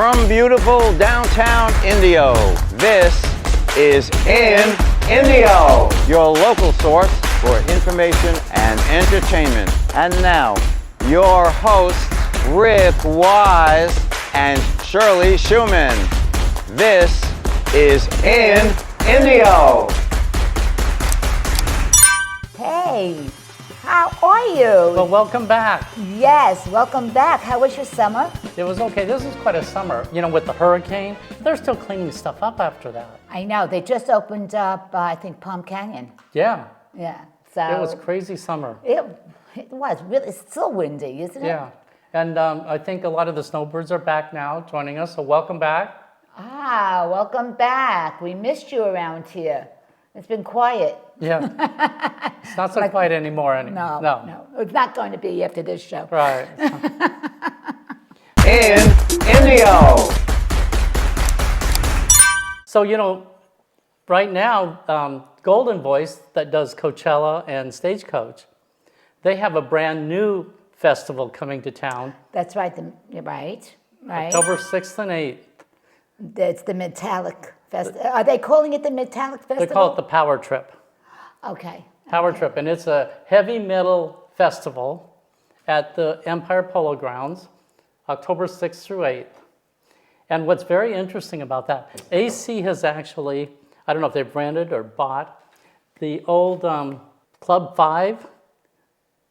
From beautiful downtown Indio, this is In Indio, your local source for information and entertainment. And now, your hosts, Rick Wise and Shirley Schumann. This is In Indio. Hey, how are you? Well, welcome back. Yes, welcome back. How was your summer? It was okay. This is quite a summer. You know, with the hurricane, they're still cleaning stuff up after that. I know. They just opened up, I think, Palm Canyon. Yeah. Yeah. So It was crazy summer. It was really. It's still windy, isn't it? Yeah. And I think a lot of the snowbirds are back now joining us, so welcome back. Ah, welcome back. We missed you around here. It's been quiet. Yeah. It's not so quiet anymore. No. It's not going to be after this show. Right. In Indio. So, you know, right now, Golden Voice, that does Coachella and Stagecoach, they have a brand new festival coming to town. That's right. You're right. Right. October 6th and 8th. It's the Metallic Festival. Are they calling it the Metallic Festival? They call it the Power Trip. Okay. Power Trip, and it's a heavy metal festival at the Empire Polo Grounds, October 6th through 8th. And what's very interesting about that, AC has actually, I don't know if they've branded or bought, the old Club 5.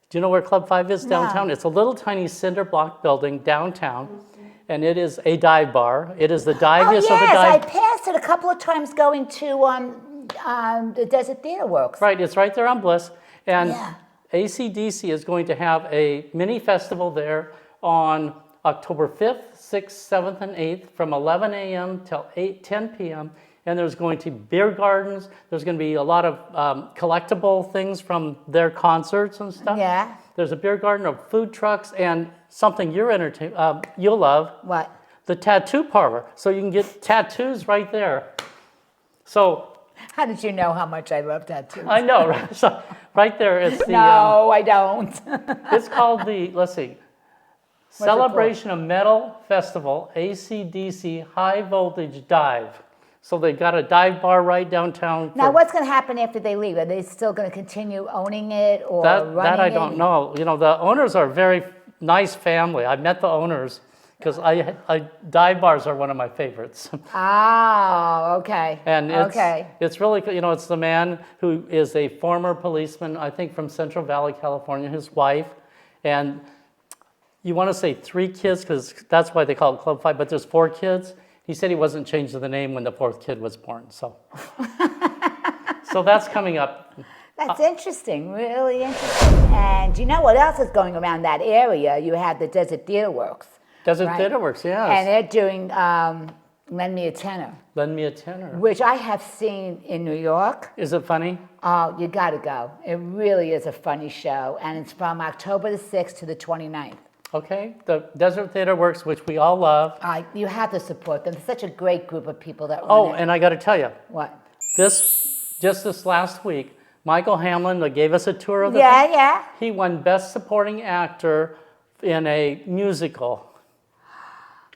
Do you know where Club 5 is downtown? No. It's a little tiny cinder block building downtown, and it is a dive bar. It is the diviest of the yes, I dive. passed it a couple of times going to the Desert Theater Works. Right, it's right there on Bliss. And Yeah. ACDC is going to have a mini festival there on October 5th, 6th, 7th, and 8th from 11 a.m. till 10 p.m. And there's going to be beer gardens. There's going to be a lot of collectible things from their concerts and stuff. Yeah. There's a beer garden of food trucks and something you'll love. What? The tattoo parlor. So you can get tattoos right there. So How did you know how much I love tattoos? I know, right? So right there, it's the. No, I don't. It's called the, let's see, Celebration of Metal Festival, ACDC High Voltage Dive. So they got a dive bar right downtown. Now, what's going to happen after they leave? Are they still going to continue owning it or running it? That I don't know. You know, the owners are a very nice family. I met the owners because dive bars are one of my favorites. Oh, okay. And it's really, you know, it's the man who is a former policeman, I think from Central Valley, California, his wife. And you want to say 3 kids because that's why they call it Club 5, but there's 4 kids. He said he wasn't changing the name when the 4th kid was born, so. So that's coming up. That's interesting, really interesting. And you know what else is going around that area? You have the Desert Theater Works. Desert Theater Works, yes. And they're doing Lend Me a Tenor. Lend Me a Tenor. Which I have seen in New York. Is it funny? Oh, you got to go. It really is a funny show. And it's from October the 6th to the 29th. Okay, the Desert Theater Works, which we all love. You have to support them. It's such a great group of people that run Oh, it. and I got to tell you. What? Just this last week, Michael Hamlin gave us a tour of the Yeah, yeah. He won Best Supporting Actor in a musical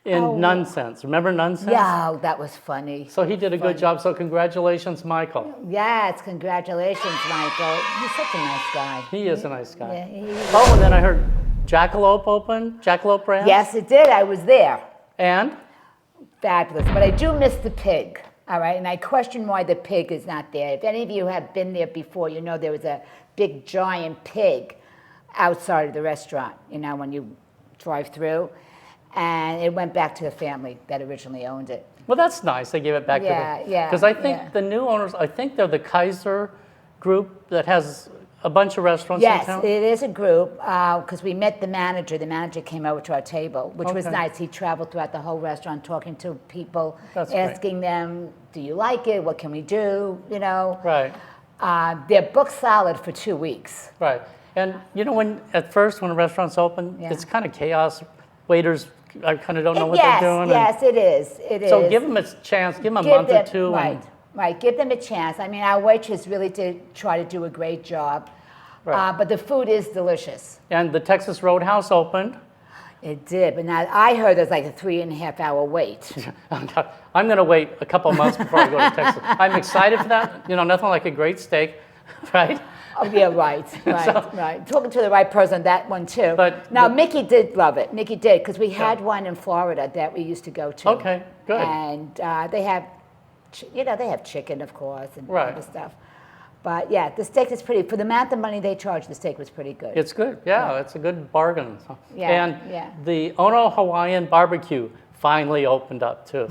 in Nonsense. Remember Nonsense? Yeah, oh, that was funny. So he did a good job, so congratulations, Michael. Yes, congratulations, Michael. He's such a nice guy. He is a nice guy. Yeah, he is. Oh, and then I heard Jackalope open, Jackalope brand. Yes, it did. I was there. And? Fabulous. But I do miss the pig, all right? And I question why the pig is not there. If any of you have been there before, you know there was a big, giant pig outside of the restaurant, you know, when you drive through. And it went back to the family that originally owned it. Well, that's nice. They gave it back to them. Yeah. Because I think the new owners, I think they're the Kaiser group that has a bunch of restaurants in town. Yes, it is a group, because we met the manager. The manager came over to our table, which was nice. He traveled throughout the whole restaurant talking to people, asking them, do you like it? What can we do? You know? Right. They're booked solid for 2 weeks. Right. And you know, at first when a restaurant's open, it's kind of chaos. Waiters, I kind of don't know what they're doing. Yes, it is. It is. So give them a chance. Give them a month or two. Right. Give them a chance. I mean, our waitress really did try to do a great job. Right. But the food is delicious. And the Texas Roadhouse opened. It did, but now I heard there's like a 3.5 hour wait. I'm going to wait a couple of months before I go to Texas. I'm excited for that. You know, nothing like a great steak, right? Oh, yeah, right. Right. Talking to the right person on that one, too. But now, Mickey did love it. Mickey did, because we had one in Florida that we used to go to. Okay, good. And they have, they have chicken, of course, and other stuff. But yeah, the steak is pretty, for the amount of money they charge, the steak was pretty good. It's good, yeah. It's a good bargain. Yeah, and the Ono Hawaiian Barbecue finally opened up, too.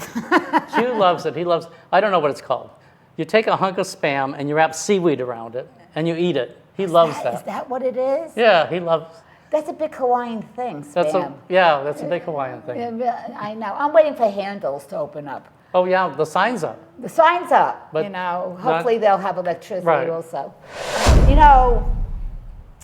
Hugh loves it. He loves, I don't know what it's called. You take a hunk of Spam and you wrap seaweed around it, and you eat it. He loves that. Is that what it is? Yeah, he loves. That's a big Hawaiian thing, Spam. That's a big Hawaiian thing. Yeah, I know. I'm waiting for Handles to open up. Oh, yeah, the sign's up. The sign's up, But hopefully they'll have electricity Right. also.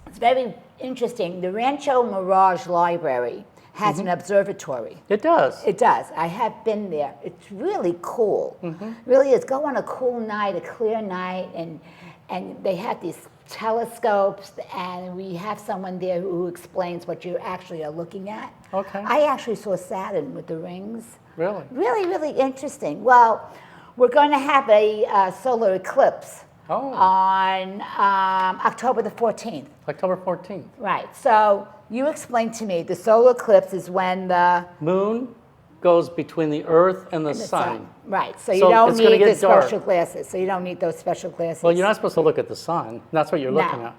It's very interesting. The Rancho Mirage Library has an observatory. It does. It does. I have been there. It's really cool. Really is. Go on a cool night, a clear night, and they have these telescopes, and we have someone there who explains what you actually are looking at. Okay. I actually saw Saturn with the rings. Really? Really, really interesting. Well, we're going to have a solar eclipse on October the 14th. October 14th. Right. So you explained to me the solar eclipse is when the Moon goes between the Earth and the sun. Right. So you So don't it's gonna need the get dark. special glasses. So you don't need those special glasses. Well, you're not supposed to look at the sun. That's what you're looking at.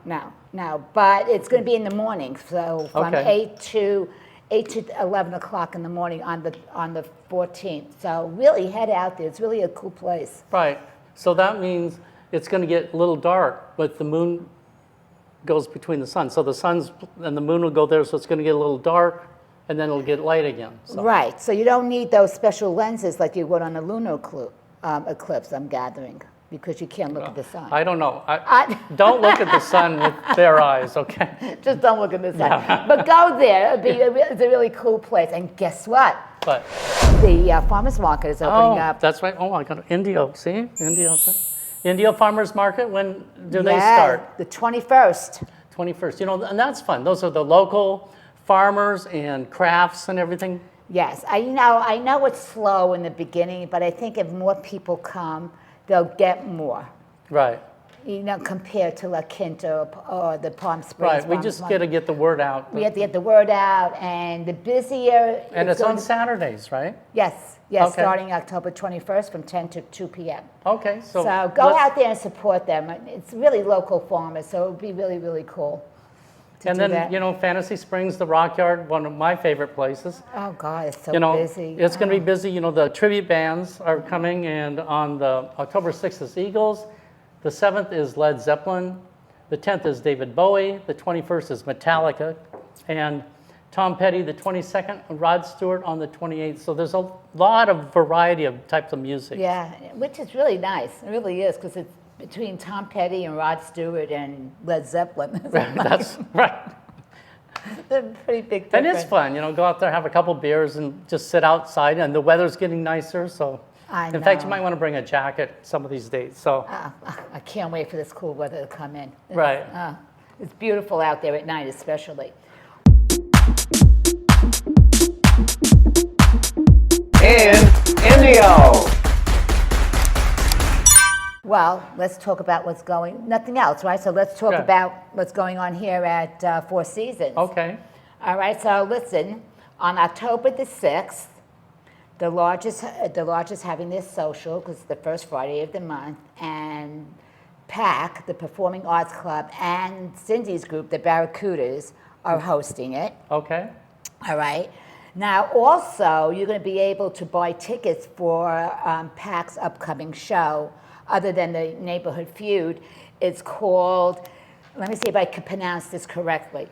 No. But it's going to be in the morning. So from 8 to 11 o'clock in the morning on the 14th. So really head out there. It's really a cool place. Right. So that means it's going to get a little dark, but the moon goes between the sun. So the sun's and the moon will go there, so it's going to get a little dark, and then it'll get light again. So. Right. So you don't need those special lenses like you would on a lunar eclipse, I'm gathering, because you can't look at the sun. I don't know. Don't look at the sun with bare eyes, okay? Just don't look at the sun. But go there. It's a really cool place. And guess what? But The farmers market is opening up. That's right. Oh, I got Indio. See? Indio. Indio Farmers Market, when do they start? The 21st. 21st. You know, and that's fun. Those are the local farmers and crafts and everything. Yes. I know it's slow in the beginning, but I think if more people come, they'll get more. Right. Compared to La Quinta or the Palm Springs. Right. We just got to get the word out. We have to get the word out, and the busier. And it's on Saturdays, right? Yes. Okay. Starting October 21st from 10 to 2 p.m. Okay. So go out there and support them. It's really local farmers, so it would be really, really cool. And then, Fantasy Springs, the Rock Yard, one of my favorite places. Oh, God, it's so busy. It's going to be busy. The tribute bands are coming, and on the October 6th is Eagles. The 7th is Led Zeppelin. The 10th is David Bowie. The 21st is Metallica. And Tom Petty, the 22nd, Rod Stewart on the 28th. So there's a lot of variety of types of music. Yeah, which is really nice. It really is, because it's between Tom Petty and Rod Stewart and Led Zeppelin. That's right. They're pretty big difference. And it's fun, go out there, have a couple beers, and just sit outside. And the weather's getting nicer, so. In fact, you might want to bring a jacket some of these days. So. I can't wait for this cool weather to come in. Right. It's beautiful out there at night, especially. In Indio. Well, let's talk about nothing else, right? So let's talk about what's going on here at Four Seasons. Okay. All right, so listen, on October the 6th, the Lodge is having this social, because it's the first Friday of the month, and PAC, the Performing Arts Club, and Cindy's group, the Barracudas, are hosting it. Okay. All right. Now, also, you're going to be able to buy tickets for PAC's upcoming show, other than the Neighborhood Feud. It's called, let me see if I can pronounce this correctly,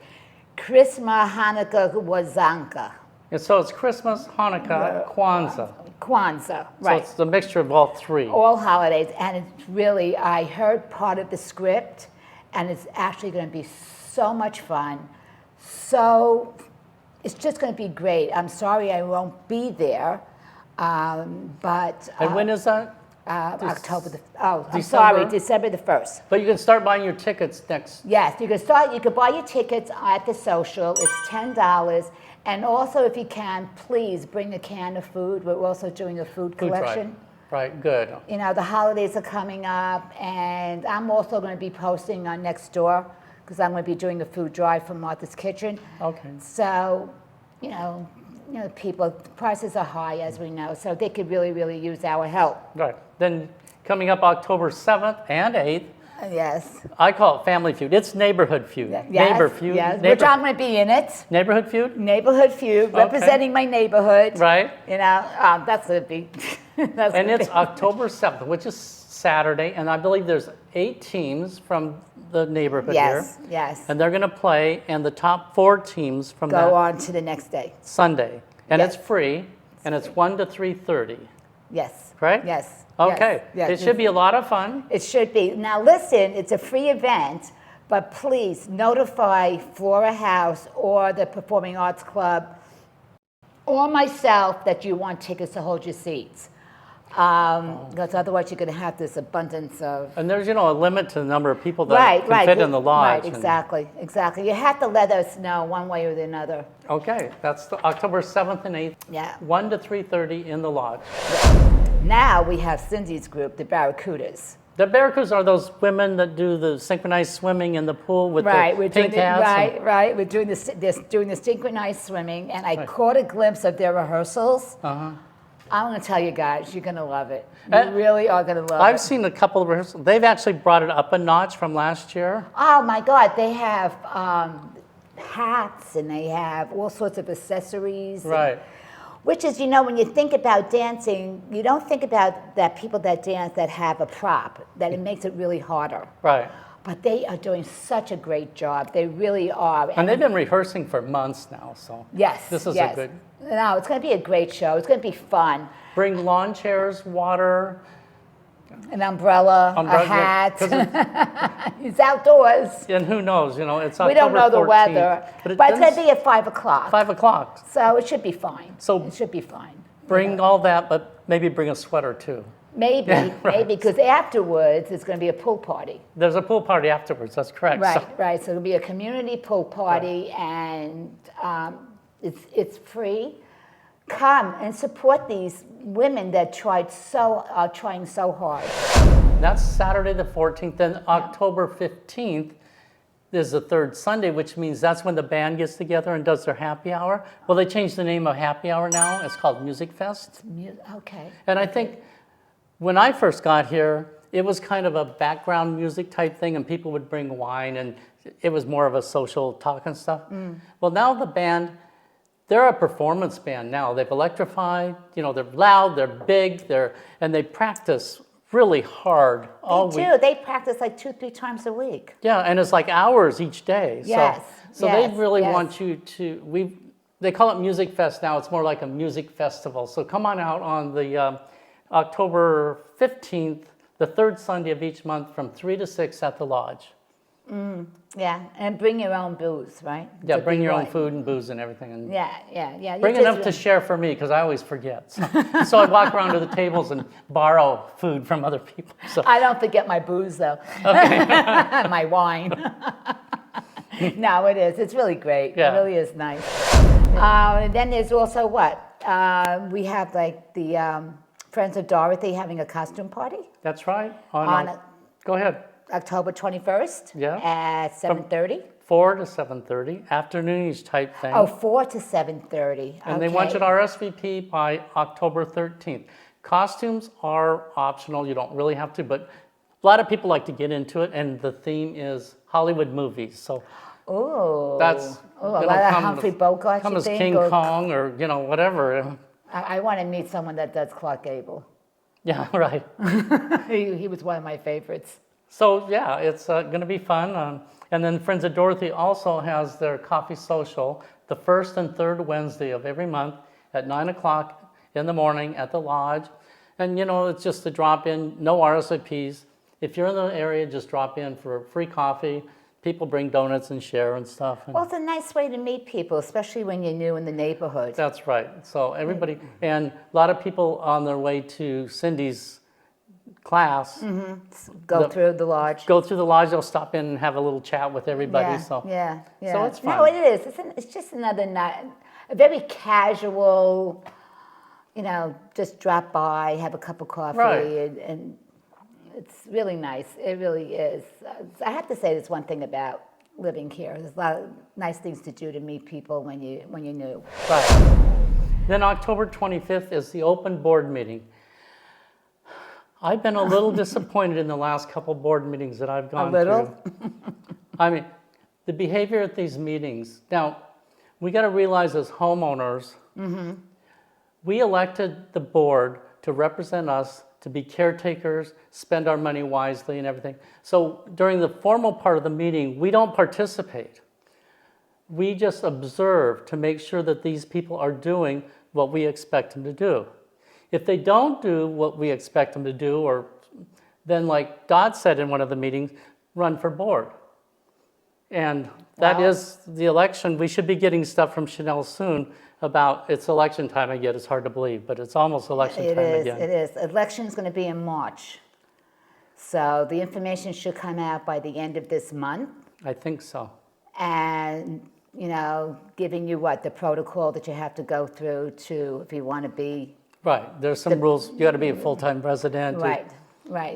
Christmas Hanukkah Wazanka. And so it's Christmas, Hanukkah, Kwanzaa. Kwanzaa, right. So it's the mixture of all three. All holidays, and it's really, I heard part of the script, and it's actually going to be so much fun. So it's just going to be great. I'm sorry I won't be there, but... And when is that? October the, I'm December? sorry, December the 1st. But you can start buying your tickets next. Yes, you can buy your tickets at the social. It's $10. And also, if you can, please bring a can of food. We're also doing a food collection. Right, good. You know, the holidays are coming up, and I'm also going to be posting on Nextdoor because I'm going to be doing a food drive from Martha's Kitchen. Okay. So, you know, people, prices are high, as we know, so they could really, really use our help. Right. Then coming up October 7th and 8th, Yes. I call it Family Feud. It's Neighborhood Feud. Yes, Neighbor Feud. yes, which I'm going to be in it. Neighborhood Feud? Neighborhood Feud, representing my neighborhood. Right. You know, that's going to be. And it's October 7th, which is Saturday, and I believe there's 8 teams from the neighborhood here. Yes, yes. And they're going to play, and the top 4 teams from Go that on to the next day. Sunday. And Yes. it's free, and it's 1 to 3:30. Yes. Right? Yes. Okay. Yes, It should be a lot of fun. It should be. Now, listen, it's a free event, but please notify Flora House or the Performing Arts Club or myself that you want tickets to hold your seats. Because otherwise you're going to have this abundance of... And there's, a limit to the number of people that can fit in the lodge. Right, exactly, exactly. You have to let us know one way or the other. Okay, that's October 7th and 8th. Yeah. 1 to 3:30 in the lodge. Now we have Cindy's group, the Barracudas. The Barracudas are those women that do the synchronized swimming in the pool with Right, the pink hats. right. We're doing doing the synchronized swimming, and I caught a glimpse of their rehearsals. I'm going to tell you guys, you're going to love it. You really are going to love it. I've seen a couple of rehearsals. They've actually brought it up a notch from last year. Oh my God, they have hats and they have all sorts of accessories. Right. Which is, when you think about dancing, you don't think about that people that dance that have a prop, that it makes it really harder. Right. But they are doing such a great job. They really are. And they've been rehearsing for months now, so Yes, this is yes. a good... No, it's going to be a great show. It's going to be fun. Bring lawn chairs, water. An umbrella, a hat. It's outdoors. And who knows, it's October We don't know the 14th, weather. But it's going to be at 5 o'clock. 5 o'clock. So it should be fine. So it should be fine. Bring all that, but maybe bring a sweater too. Maybe, maybe, because afterwards it's going to be a pool party. There's a pool party afterwards, that's correct. Right, So, right. So it'll be a community pool party, and it's free. Come and support these women that are trying so hard. that's Saturday the 14th. Then October 15th is the third Sunday, which means that's when the band gets together and does their happy hour. Well, they changed the name of happy hour now. It's called Music Fest. Okay. And I think when I first got here, it was kind of a background music type thing, and people would bring wine, and it was more of a social talk and stuff. Well, now the band, they're a performance band now. They've electrified, they're loud, they're big, and they practice really hard all week. They do. They practice like 2-3 times a week. Yeah, and it's like hours each day. Yes. So yes, they really yes. want you to, they call it Music Fest now. It's more like a music festival. So come on out on the October 15th, the third Sunday of each month from 3 to 6 at the lodge. Yeah, and bring your own booze, right? Yeah, To bring be your own right. food and booze and everything. And Yeah. bring enough to share for me, because I always forget. So I walk around to the tables and borrow food from other people. So I don't forget my booze, though. okay. My wine. No, it is. It's really great. Yeah. It really is nice. And then there's also what? We have like the Friends of Dorothy having a costume party That's right. Go ahead. October 21st Yeah. at 7:30. 4 to 7:30, afternoonish type thing. Oh, 4 to 7:30. And they want you to RSVP by October 13th. Costumes are optional. You don't really have to, but a lot of people like to get into it, and the theme is Hollywood movies. So that's a lot of Humphrey Bogart. Come you as think, King or- Kong or whatever. I want to meet someone that does Clark Gable. Yeah, right. He was one of my favorites. So yeah, it's going to be fun. And then Friends of Dorothy also has their coffee social the first and third Wednesday of every month at 9 o'clock in the morning at the lodge. And it's just to drop in, no RSVPs. If you're in the area, just drop in for free coffee. People bring donuts and share and stuff. And Well, it's a nice way to meet people, especially when you're new in the neighborhood. that's right. So everybody, and a lot of people on their way to Cindy's class, Go through the lodge. go through the lodge, they'll stop in and have a little chat with everybody. Yeah, So yeah, yeah. So it's fun. No, it is. It's just another night, a very casual, just drop by, have a cup of coffee, Right. and it's really nice. It really is. I have to say there's one thing about living here. There's a lot of nice things to do to meet people when you're new. Right. Then October 25th is the open board meeting. I've been a little disappointed in the last couple board meetings that I've gone little? through. I mean, the behavior at these meetings. Now, we got to realize as homeowners, we elected the board to represent us, to be caretakers, spend our money wisely and everything. So during the formal part of the meeting, we don't participate. We just observe to make sure that these people are doing what we expect them to do. If they don't do what we expect them to do, or then like Dot said in one of the meetings, run for board. And that is the election. We should be getting stuff from Chanel soon about it's election time again. It's hard to believe, but it's almost election time again. It is. Election's going to be in March. So the information should come out by the end of this month. I think so. And, giving you the protocol that you have to go through if you want to be. Right. There's some rules. You got to be a full-time resident. Right.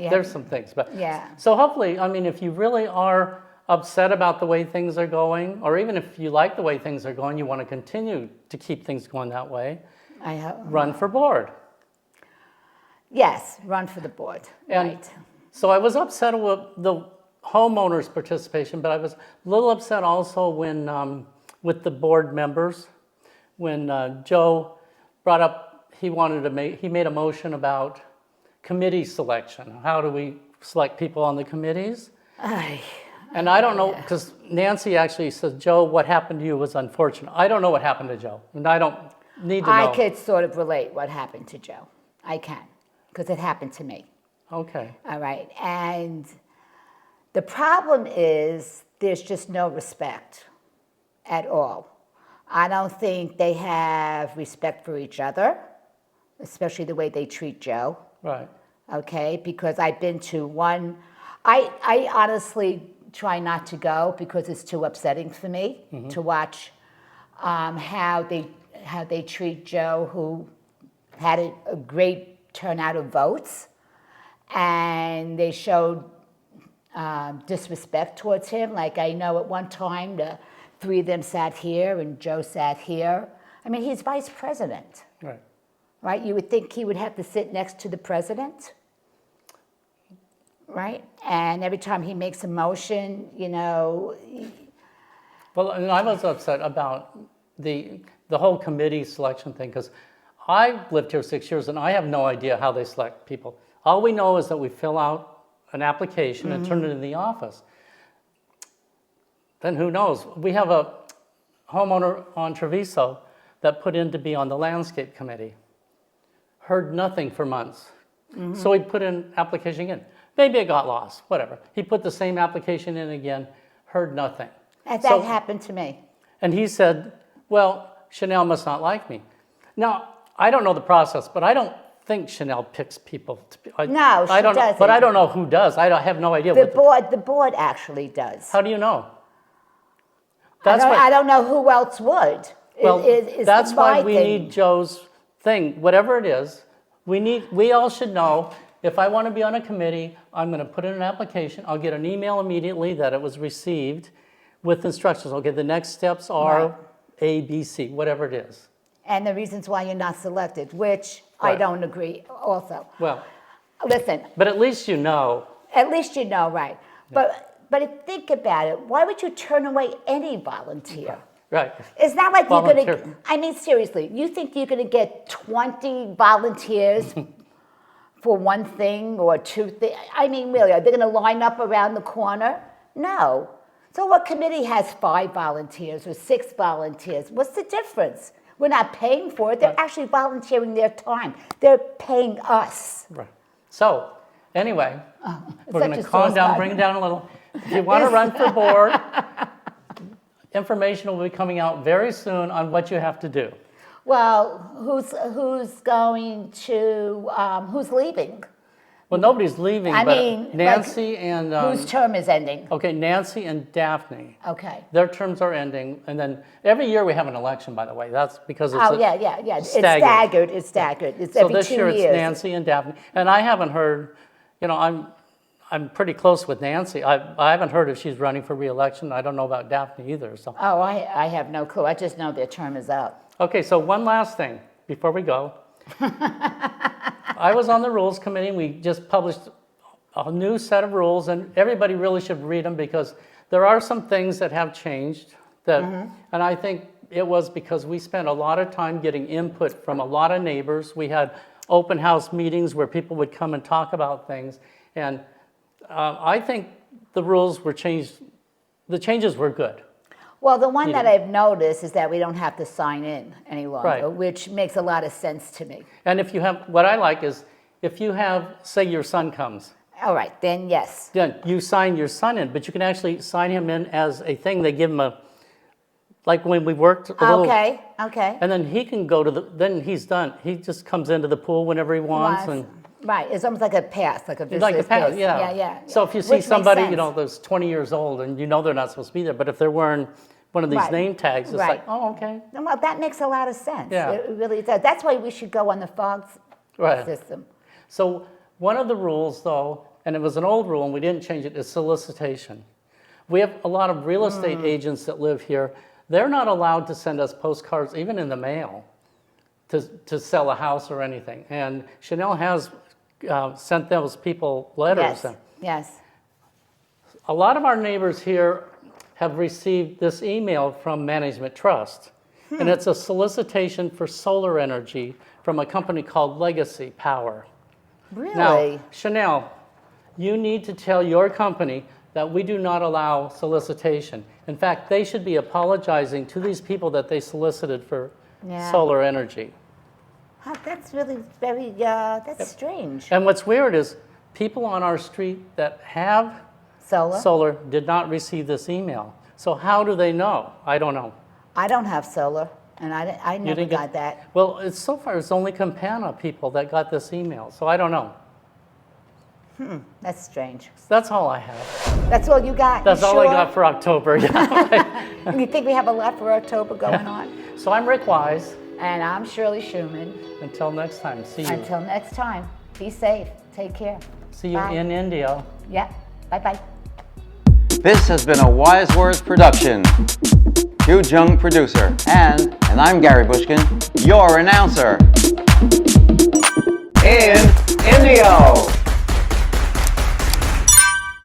There's some things. But yeah. So hopefully, if you really are upset about the way things are going, or even if you like the way things are going, you want to continue to keep things going that way, run for board. Yes, run for the board. And right. So I was upset with the homeowners' participation, but I was a little upset also when, with the board members, when Joe brought up, he made a motion about committee selection. How do we select people on the committees? And I don't know, because Nancy actually said, Joe, what happened to you was unfortunate. I don't know what happened to Joe, and I don't need to know. I could sort of relate what happened to Joe. I can, because it happened to me. Okay. All right, and the problem is there's just no respect at all. I don't think they have respect for each other, especially the way they treat Joe. Right. Okay, because I've been to one, I honestly try not to go because it's too upsetting for me to watch how they treat Joe, who had a great turnout of votes, and they showed disrespect towards him. Like, I know at one time the three of them sat here and Joe sat here. I mean, he's vice president. Right. Right? You would think he would have to sit next to the president. Right? And every time he makes a motion, Well, and I was upset about the whole committee selection thing, because I've lived here 6 years and I have no idea how they select people. All we know is that we fill out an application and turn it in the office. Then who knows? We have a homeowner on Treviso that put in to be on the landscape committee. Heard nothing for months. So he put in application again. Maybe it got lost, whatever. He put the same application in again, heard nothing. and that happened to me. And he said, well, Chanel must not like me. Now, I don't know the process, but I don't think Chanel picks people. No, she doesn't. But I don't know who does. I have no idea. The board actually does. How do you know? I don't know who else would. Well, that's why we need Joe's thing. Whatever it is, we all should know, if I want to be on a committee, I'm going to put in an application. I'll get an email immediately that it was received with instructions. Okay, the next steps are A, B, C, whatever it is. And the reasons why you're not selected, which I don't agree also. Well, listen. But at least you know. At least you know, right. Yeah. But think about it. Why would you turn away any volunteer? Right. It's not like you're going to, I mean, seriously, you think you're going to get 20 volunteers for one thing or two things? I mean, really, are they going to line up around the corner? No. So what committee has 5 volunteers or 6 volunteers? What's the difference? We're not paying for it. They're actually volunteering their time. They're paying us. Right. So, anyway, we're going to calm down, bring it down a little. If you want to run for board, information will be coming out very soon on what you have to do. Well, who's going to, who's leaving? Well, nobody's leaving, I but mean, like, Nancy and... Whose term is ending? Okay, Nancy and Daphne. Okay. Their terms are ending, and then every year we have an election, by the way. That's because it's Oh, yeah. It's staggered. staggered. It's So every this 2 year years. it's Nancy and Daphne, and I haven't heard, I'm pretty close with Nancy. I haven't heard if she's running for re-election. I don't know about Daphne either, so. Oh, I have no clue. I just know their term is up. Okay, so one last thing before we go. I was on the Rules Committee, and we just published a new set of rules, and everybody really should read them because there are some things that have changed that, and I think it was because we spent a lot of time getting input from a lot of neighbors. We had open house meetings where people would come and talk about things, and I think the rules were changed, the changes were good. Well, the one that I've noticed is that we don't have to sign in any longer, Right. which makes a lot of sense to me. And if you have, what I like is, if you have, say your son comes, All right, then yes. then you sign your son in, but you can actually sign him in as a thing. They give him a, like when we worked a little, Okay. and then he can go to the, then he's done. He just comes into the pool whenever he wants. And Right, it's almost like a pass, like a visitor's like a pass, pass. yeah. Yeah. So if you see Which makes somebody, sense. that's 20 years old and they're not supposed to be there, but if they're wearing one of these Right. name tags, it's Right. like, oh, okay. Well, that makes a lot of sense. Yeah. It really does. That's why we should go on the fog Right. system. So one of the rules, though, and it was an old rule and we didn't change it, is solicitation. We have a lot of real estate agents that live here. They're not allowed to send us postcards, even in the mail, to sell a house or anything. And Chanel has sent those people letters. Yes. A lot of our neighbors here have received this email from Management Trust, and it's a solicitation for solar energy from a company called Legacy Power. Really? Now, Chanel, you need to tell your company that we do not allow solicitation. In fact, they should be apologizing to these people that they solicited for solar energy. Huh, that's really very, that's strange. And what's weird is people on our street that have solar did not receive this email. So how do they know? I don't know. I don't have solar, and I never got that. Well, so far it's only Campana people that got this email, so I don't know. That's strange. That's all I have. That's all you got? That's You all sure? I got for October. Yeah. You think we have a lot for October going on? So I'm Rick Wise. And I'm Shirley Schuman. Until next time, see you. Until next time, be safe. Take care. See you Bye. in Indio. Yeah. Bye-bye. This has been a WISEWORDS production. JUNG producer, and I'm Gary Bushkin, your announcer. In Indio.